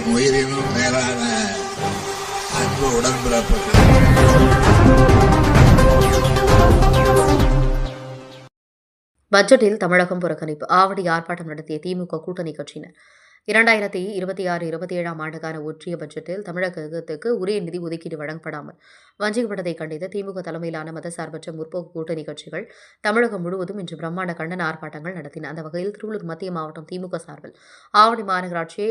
என் உயிரினும் மேலான அன்பு உடன்பிறப்புகள். பட்ஜெட்டில் தமிழகம் புறக்கணிப்பு. ஆவடி ஆர்ப்பாட்டம் நடத்திய திமுக கூட்டணி கட்சியினர் 2026-27 ஆண்டுக்கான ஒன்றிய பட்ஜெட்டில் தமிழகத்துக்கு உரிய நிதி ஒதுக்கீடு வழங்கப்படாமல் வஞ்சிக்கப்பட்டதை கண்டித்து திமுக தலைமையிலான மதசார்பற்ற முற்போக்கு கூட்டணி கட்சிகள் தமிழகம் முழுவதும் இன்று பிரம்மாண்ட கண்டன ஆர்ப்பாட்டங்கள் நடத்தின. அந்த வகையில் திருவள்ளூர் மத்திய மாவட்டம் திமுக சார்பில் ஆவடி மாநகராட்சி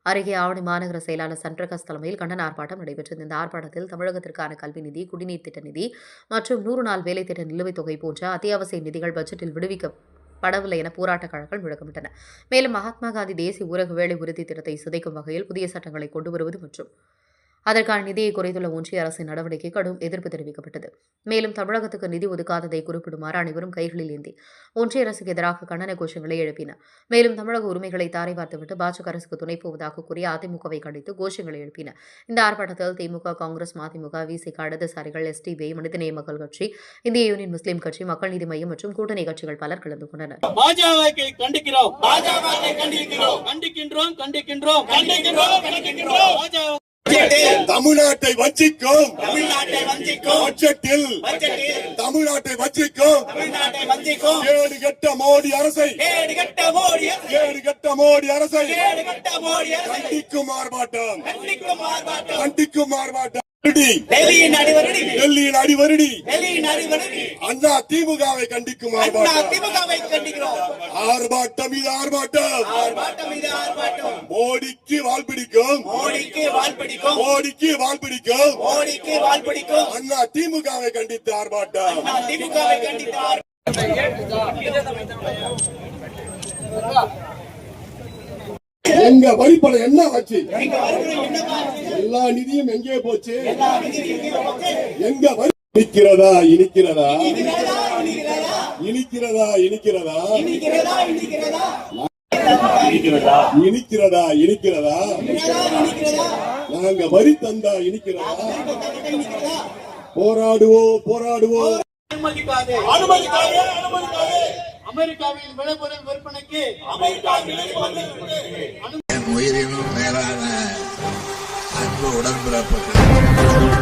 அருகே ஆவடி மாநகர செயலாளர் சன்பிரகாஷ் தலைமையில் கண்டன ஆர்ப்பாட்டம் நடைபெற்றது. இந்த ஆர்ப்பாட்டத்தில் தமிழகத்திற்கான கல்வி நிதி, குடிநீர் திட்ட நிதி மற்றும் 100 நாள் வேலை திட்ட நிலுவைத் தொகை போன்ற அத்தியாவசிய நிதிகள் பட்ஜெட்டில் விடுவிக்கப்படவில்லை என போராட்டக் கழகங்கள் முழக்கமிட்டன. மேலும் மகாத்மா காந்தி தேசிய ஊரக வேலை உறுதி திட்டத்தை சிதைக்கும் வகையில் புதிய சட்டங்களை கொண்டு வருவது மற்றும் அதற்கான நிதியை குறைத்துள்ள ஒன்றிய அரசின் நடவடிக்கை கடும் எதிர்ப்பு தெரிவிக்கப்பட்டது. மேலும் தமிழகத்துக்கு நிதி ஒதுக்காததை குறிப்பிடுமாறு அனைவரும் கைகளில் ஏந்தி ஒன்றிய அரசுக்கு எதிராக கண்டன கோஷங்களை எழுப்பினர். மேலும் தமிழக உரிமைகளை தாரை வார்த்துவிட்டு பாஜக அரசுக்கு துணை போவதாக கூறிய அதிமுகவை கண்டித்து கோஷங்களை எழுப்பினர். இந்த ஆர்ப்பாட்டத்தில் திமுக, காங்கிரஸ், மதிமுக, விசிக, இடதுசாரிகள், எஸ்டிபி, மனிதநேய மக்கள் கட்சி, இந்திய யூனியன் முஸ்லீம் கட்சி, மக்கள் நீதி மையம் மற்றும் கூட்டணி கட்சிகள் பலர் கலந்து கொண்டனர். தமிழ்நாட்டை வஞ்சிக்கும் பட்ஜெட்டில் தமிழ்நாட்டை வஞ்சிக்கும் கேடுகெட்ட மோடி அரசை கண்டிக்கும் ஆர்ப்பாட்டம் டெல்லியின் அடிவருடி அண்ணா திமுகவை கண்டிக்கும் ஆர்ப்பாட்டம் இது ஆர்ப்பாட்டம் மோடிக்கு வால் பிடிக்கும் அண்ணா திமுகவை கண்டித்து ஆர்ப்பாட்டம். எங்க வரிப்பணம் என்ன வச்சு எல்லா நிதியும் எங்கே போச்சு? எங்க வரி இனிக்கிறதா நாங்க வரி தந்தா இனிக்கிறதா? போராடுவோம். அமெரிக்காவில் விளைபொருள் விற்பனைக்கு என் உயிரினும் மேலான அன்பு உடன்பிறப்புகள்.